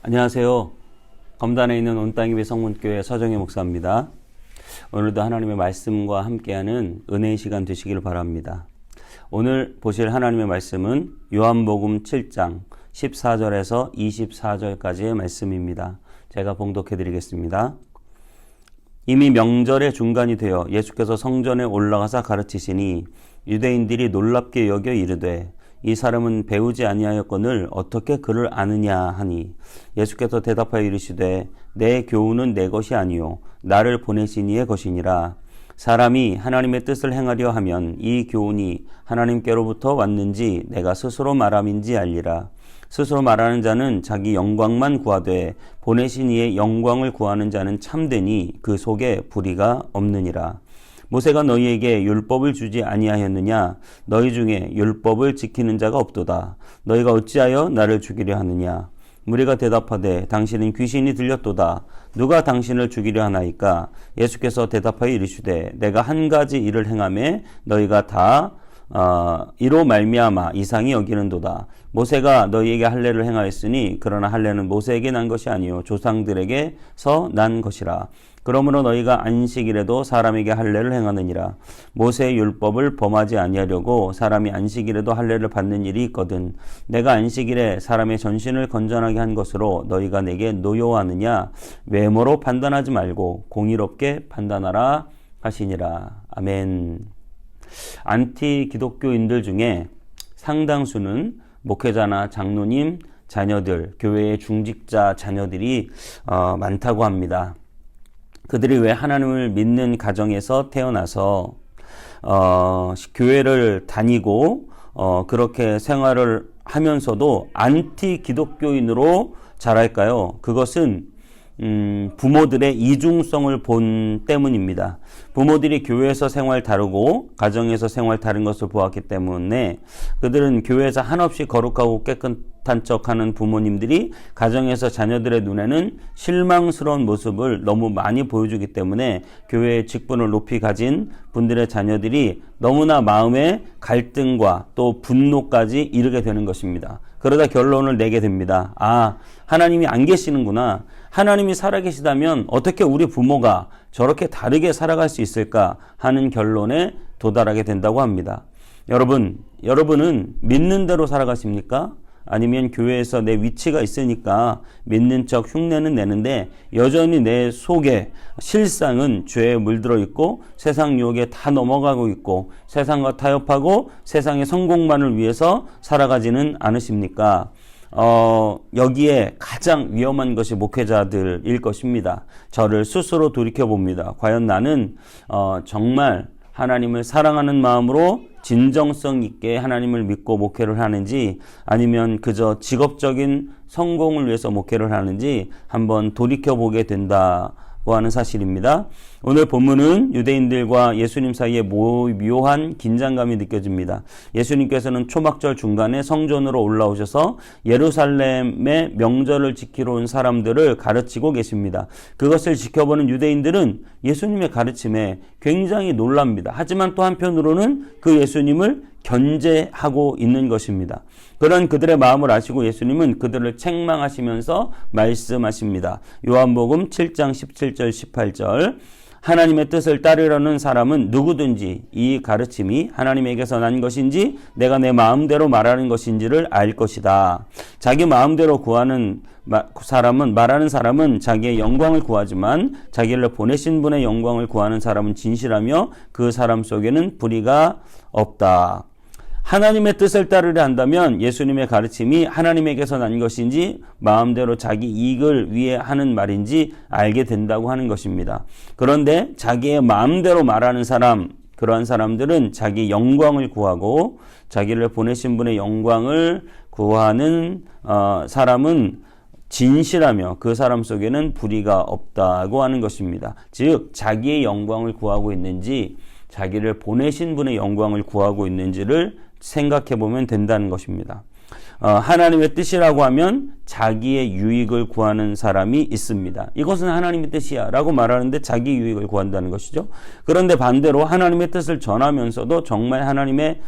안녕하세요. 검단에 있는 온땅이비 성문교회 서정희 목사입니다. 오늘도 하나님의 말씀과 함께하는 은혜의 시간 되시기를 바랍니다. 오늘 보실 하나님의 말씀은 요한복음 7장 14절에서 24절까지의 말씀입니다. 제가 봉독해 드리겠습니다. 이미 명절의 중간이 되어 예수께서 성전에 올라가사 가르치시니 유대인들이 놀랍게 여겨 이르되 이 사람은 배우지 아니하였거늘 어떻게 그를 아느냐 하니 예수께서 대답하여 이르시되 내 교훈은 내 것이 아니요 나를 보내신 이의 것이니라. 사람이 하나님의 뜻을 행하려 하면 이 교훈이 하나님께로부터 왔는지 내가 스스로 말함인지 알리라. 스스로 말하는 자는 자기 영광만 구하되 보내신 이의 영광을 구하는 자는 참되니 그 속에 불의가 없느니라. 모세가 너희에게 율법을 주지 아니하였느냐? 너희 중에 율법을 지키는 자가 없도다. 너희가 어찌하여 나를 죽이려 하느냐? 무리가 대답하되 당신은 귀신이 들렸도다. 누가 당신을 죽이려 하나이까? 예수께서 대답하여 이르시되 내가 한 가지 일을 행하매 너희가 다 이로 말미암아 이상히 여기는도다. 모세가 너희에게 할례를 행하였으니 그러나 할례는 모세에게 난 것이 아니요 조상들에게서 난 것이라. 그러므로 너희가 안식일에도 사람에게 할례를 행하느니라. 모세의 율법을 범하지 아니하려고 사람이 안식일에도 할례를 받는 일이 있거든. 내가 안식일에 사람의 전신을 건전하게 한 것으로 너희가 내게 노여워하느냐? 외모로 판단하지 말고 공의롭게 판단하라 하시니라. 아멘. 안티 기독교인들 중에 상당수는 목회자나 장로님 자녀들, 교회의 중직자 자녀들이 많다고 합니다. 그들이 왜 하나님을 믿는 가정에서 태어나서 교회를 다니고 그렇게 생활을 하면서도 안티 기독교인으로 자랄까요? 그것은 부모들의 이중성을 본 때문입니다. 부모들이 교회에서 생활 다르고 가정에서 생활 다른 것을 보았기 때문에 그들은 교회에서 한없이 거룩하고 깨끗한 척하는 부모님들이 가정에서 자녀들의 눈에는 실망스러운 모습을 너무 많이 보여주기 때문에 교회의 직분을 높이 가진 분들의 자녀들이 너무나 마음의 갈등과 또 분노까지 이르게 되는 것입니다. 그러다 결론을 내게 됩니다. 아, 하나님이 안 계시는구나. 하나님이 살아계시다면 어떻게 우리 부모가 저렇게 다르게 살아갈 수 있을까 하는 결론에 도달하게 된다고 합니다. 여러분은 믿는 대로 살아가십니까? 아니면 교회에서 내 위치가 있으니까 믿는 척 흉내는 내는데 여전히 내 속에 실상은 죄에 물들어 있고 세상 유혹에 다 넘어가고 있고 세상과 타협하고 세상의 성공만을 위해서 살아가지는 않으십니까? 여기에 가장 위험한 것이 목회자들일 것입니다. 저를 스스로 돌이켜봅니다. 과연 나는 정말 하나님을 사랑하는 마음으로 진정성 있게 하나님을 믿고 목회를 하는지 아니면 그저 직업적인 성공을 위해서 목회를 하는지 한번 돌이켜보게 된다고 하는 사실입니다. 오늘 본문은 유대인들과 예수님 사이에 묘한 긴장감이 느껴집니다. 예수님께서는 초막절 중간에 성전으로 올라오셔서 예루살렘의 명절을 지키러 온 사람들을 가르치고 계십니다. 그것을 지켜보는 유대인들은 예수님의 가르침에 굉장히 놀랍니다. 하지만 또 한편으로는 그 예수님을 견제하고 있는 것입니다. 그런 그들의 마음을 아시고 예수님은 그들을 책망하시면서 말씀하십니다. 요한복음 7장 17절 18절 하나님의 뜻을 따르려는 사람은 누구든지 이 가르침이 하나님에게서 난 것인지 내가 내 마음대로 말하는 것인지를 알 것이다. 자기 마음대로 말하는 사람은 자기의 영광을 구하지만 자기를 보내신 분의 영광을 구하는 사람은 진실하며 그 사람 속에는 불의가 없다. 하나님의 뜻을 따르려 한다면 예수님의 가르침이 하나님에게서 난 것인지 마음대로 자기 이익을 위해 하는 말인지 알게 된다고 하는 것입니다. 그런데 자기의 마음대로 말하는 사람, 그러한 사람들은 자기 영광을 구하고 자기를 보내신 분의 영광을 구하는 사람은 진실하며 그 사람 속에는 불의가 없다고 하는 것입니다. 즉 자기의 영광을 구하고 있는지 자기를 보내신 분의 영광을 구하고 있는지를 생각해 보면 된다는 것입니다. 하나님의 뜻이라고 하면 자기의 유익을 구하는 사람이 있습니다. 이것은 하나님의 뜻이야 라고 말하는데 자기 유익을 구한다는 것이죠. 그런데 반대로 하나님의 뜻을 전하면서도 정말 하나님의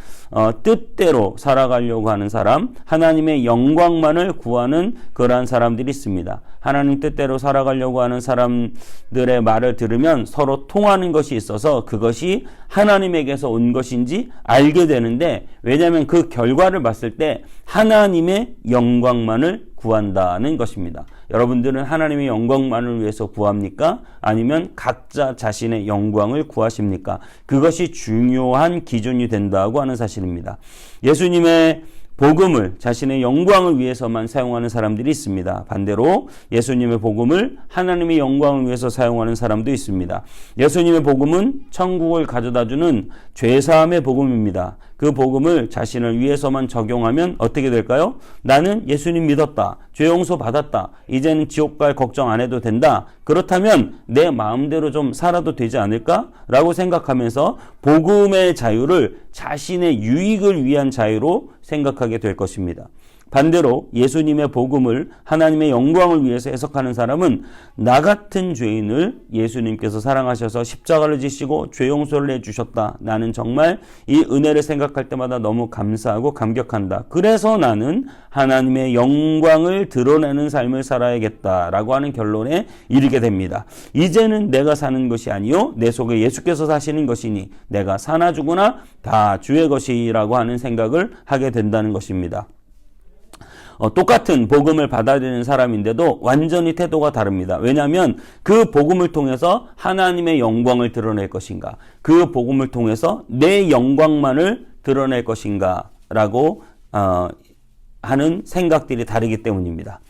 뜻대로 살아가려고 하는 사람, 하나님의 영광만을 구하는 그러한 사람들이 있습니다. 하나님 뜻대로 살아가려고 하는 사람들의 말을 들으면 서로 통하는 것이 있어서 그것이 하나님에게서 온 것인지 알게 되는데, 왜냐하면 그 결과를 봤을 때 하나님의 영광만을 구한다는 것입니다. 여러분들은 하나님의 영광만을 위해서 구합니까? 아니면 각자 자신의 영광을 구하십니까? 그것이 중요한 기준이 된다고 하는 사실입니다. 예수님의 복음을 자신의 영광을 위해서만 사용하는 사람들이 있습니다. 반대로 예수님의 복음을 하나님의 영광을 위해서 사용하는 사람도 있습니다. 예수님의 복음은 천국을 가져다주는 죄사함의 복음입니다. 그 복음을 자신을 위해서만 적용하면 어떻게 될까요? 나는 예수님 믿었다. 죄 용서 받았다. 이제는 지옥 갈 걱정 안 해도 된다. 그렇다면 내 마음대로 좀 살아도 되지 않을까? 라고 생각하면서 복음의 자유를 자신의 유익을 위한 자유로 생각하게 될 것입니다. 반대로 예수님의 복음을 하나님의 영광을 위해서 해석하는 사람은 나 같은 죄인을 예수님께서 사랑하셔서 십자가를 지시고 죄 용서를 해주셨다. 나는 정말 이 은혜를 생각할 때마다 너무 감사하고 감격한다. 그래서 나는 하나님의 영광을 드러내는 삶을 살아야겠다라고 하는 결론에 이르게 됩니다. 이제는 내가 사는 것이 아니요 내 속에 예수께서 사시는 것이니 내가 사나 죽으나 다 주의 것이라고 하는 생각을 하게 된다는 것입니다. 똑같은 복음을 받아들이는 사람인데도 완전히 태도가 다릅니다. 왜냐하면 그 복음을 통해서 하나님의 영광을 드러낼 것인가, 그 복음을 통해서 내 영광만을 드러낼 것인가 라고 하는 생각들이 다르기 때문입니다.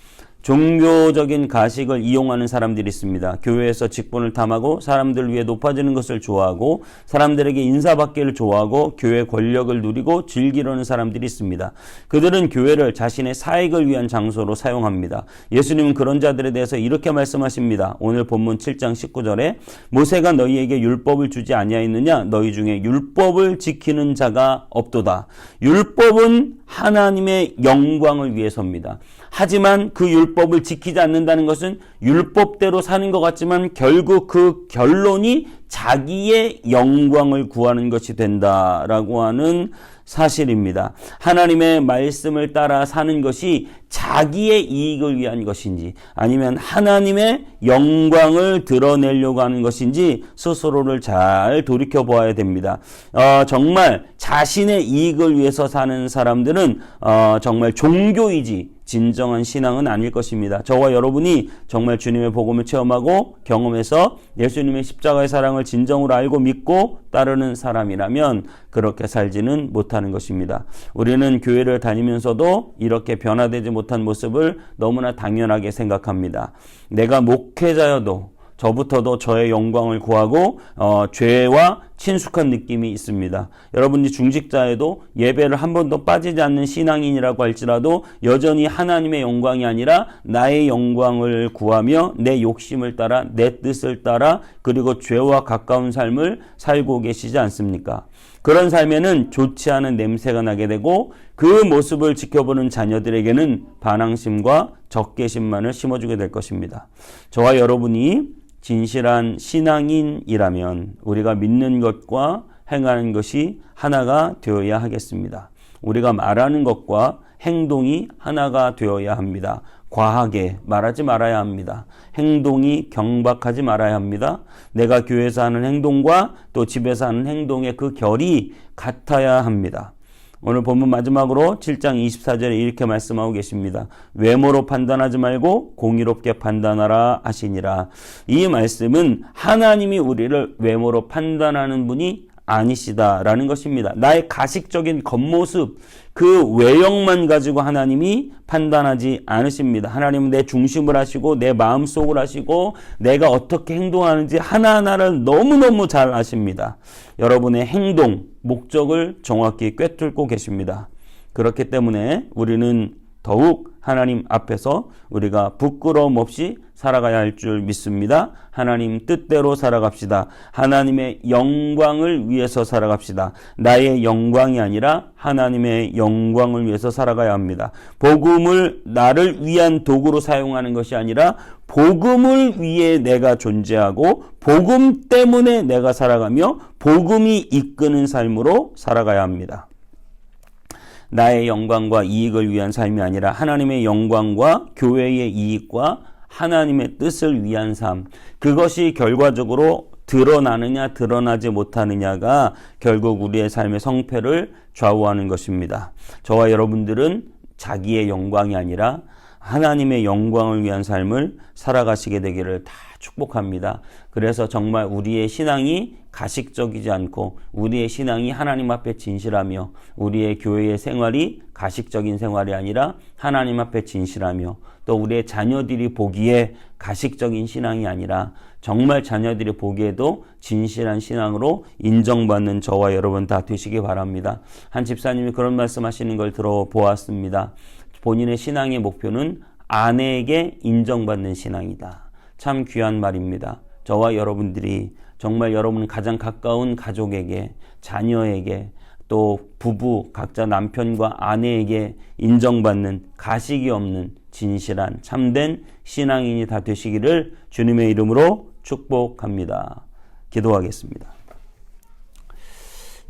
종교적인 가식을 이용하는 사람들이 있습니다. 교회에서 직분을 탐하고 사람들 위해 높아지는 것을 좋아하고 사람들에게 인사받기를 좋아하고 교회 권력을 누리고 즐기려는 사람들이 있습니다. 그들은 교회를 자신의 사익을 위한 장소로 사용합니다. 예수님은 그런 자들에 대해서 이렇게 말씀하십니다. 오늘 본문 7장 19절에 모세가 너희에게 율법을 주지 아니하였느냐? 너희 중에 율법을 지키는 자가 없도다. 율법은 하나님의 영광을 위해서입니다. 하지만 그 율법을 지키지 않는다는 것은 율법대로 사는 것 같지만 결국 그 결론이 자기의 영광을 구하는 것이 된다라고 하는 사실입니다. 하나님의 말씀을 따라 사는 것이 자기의 이익을 위한 것인지 아니면 하나님의 영광을 드러내려고 하는 것인지 스스로를 잘 돌이켜 보아야 됩니다. 정말 자신의 이익을 위해서 사는 사람들은 정말 종교이지 진정한 신앙은 아닐 것입니다. 저와 여러분이 정말 주님의 복음을 체험하고 경험해서 예수님의 십자가의 사랑을 진정으로 알고 믿고 따르는 사람이라면 그렇게 살지는 못하는 것입니다. 우리는 교회를 다니면서도 이렇게 변화되지 못한 모습을 너무나 당연하게 생각합니다. 내가 목회자여도 저부터도 저의 영광을 구하고 죄와 친숙한 느낌이 있습니다. 여러분이 중직자에도 예배를 한 번도 빠지지 않는 신앙인이라고 할지라도 여전히 하나님의 영광이 아니라 나의 영광을 구하며 내 욕심을 따라 내 뜻을 따라 그리고 죄와 가까운 삶을 살고 계시지 않습니까? 그런 삶에는 좋지 않은 냄새가 나게 되고 그 모습을 지켜보는 자녀들에게는 반항심과 적개심만을 심어주게 될 것입니다. 저와 여러분이 진실한 신앙인이라면 우리가 믿는 것과 행하는 것이 하나가 되어야 하겠습니다. 우리가 말하는 것과 행동이 하나가 되어야 합니다. 과하게 말하지 말아야 합니다. 행동이 경박하지 말아야 합니다. 내가 교회에서 하는 행동과 또 집에서 하는 행동의 그 결이 같아야 합니다. 오늘 본문 마지막으로 7장 24절에 이렇게 말씀하고 계십니다. 외모로 판단하지 말고 공의롭게 판단하라 하시니라. 이 말씀은 하나님이 우리를 외모로 판단하는 분이 아니시다라는 것입니다. 나의 가식적인 겉모습, 그 외형만 가지고 하나님이 판단하지 않으십니다. 하나님은 내 중심을 하시고 내 마음속을 하시고 내가 어떻게 행동하는지 하나하나를 너무너무 잘 아십니다. 여러분의 행동, 목적을 정확히 꿰뚫고 계십니다. 그렇기 때문에 우리는 더욱 하나님 앞에서 우리가 부끄러움 없이 살아가야 할 줄 믿습니다. 하나님 뜻대로 살아갑시다. 하나님의 영광을 위해서 살아갑시다. 나의 영광이 아니라 하나님의 영광을 위해서 살아가야 합니다. 복음을 나를 위한 도구로 사용하는 것이 아니라 복음을 위해 내가 존재하고 복음 때문에 내가 살아가며 복음이 이끄는 삶으로 살아가야 합니다. 나의 영광과 이익을 위한 삶이 아니라 하나님의 영광과 교회의 이익과 하나님의 뜻을 위한 삶, 그것이 결과적으로 드러나느냐 드러나지 못하느냐가 결국 우리의 삶의 성패를 좌우하는 것입니다. 저와 여러분들은 자기의 영광이 아니라 하나님의 영광을 위한 삶을 살아가시게 되기를 다 축복합니다. 그래서 정말 우리의 신앙이 가식적이지 않고 우리의 신앙이 하나님 앞에 진실하며 우리의 교회의 생활이 가식적인 생활이 아니라 하나님 앞에 진실하며 또 우리의 자녀들이 보기에 가식적인 신앙이 아니라 정말 자녀들이 보기에도 진실한 신앙으로 인정받는 저와 여러분 다 되시기 바랍니다. 한 집사님이 그런 말씀하시는 걸 들어보았습니다. 본인의 신앙의 목표는 아내에게 인정받는 신앙이다. 참 귀한 말입니다. 저와 여러분들이 정말 여러분 가장 가까운 가족에게, 자녀에게, 또 부부, 각자 남편과 아내에게 인정받는 가식이 없는 진실한 참된 신앙인이 다 되시기를 주님의 이름으로 축복합니다. 기도하겠습니다.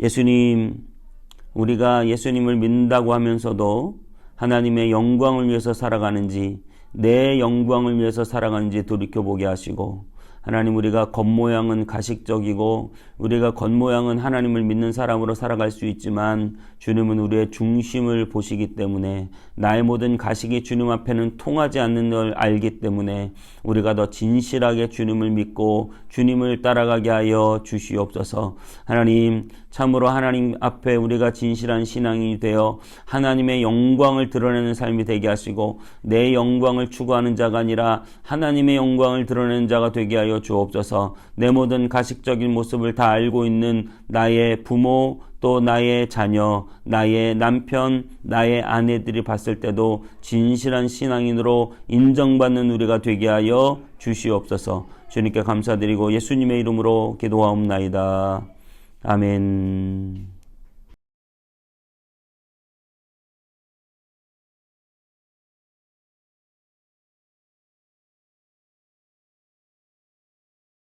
예수님, 우리가 예수님을 믿는다고 하면서도 하나님의 영광을 위해서 살아가는지 내 영광을 위해서 살아가는지 돌이켜보게 하시고, 하나님, 우리가 겉모양은 가식적이고 우리가 겉모양은 하나님을 믿는 사람으로 살아갈 수 있지만 주님은 우리의 중심을 보시기 때문에 나의 모든 가식이 주님 앞에는 통하지 않는 걸 알기 때문에 우리가 더 진실하게 주님을 믿고 주님을 따라가게 하여 주시옵소서. 하나님, 참으로 하나님 앞에 우리가 진실한 신앙이 되어 하나님의 영광을 드러내는 삶이 되게 하시고 내 영광을 추구하는 자가 아니라 하나님의 영광을 드러내는 자가 되게 하여 주옵소서. 내 모든 가식적인 모습을 다 알고 있는 나의 부모, 또 나의 자녀, 나의 남편, 나의 아내들이 봤을 때도 진실한 신앙인으로 인정받는 우리가 되게 하여 주시옵소서. 주님께 감사드리고 예수님의 이름으로 기도하옵나이다. 아멘.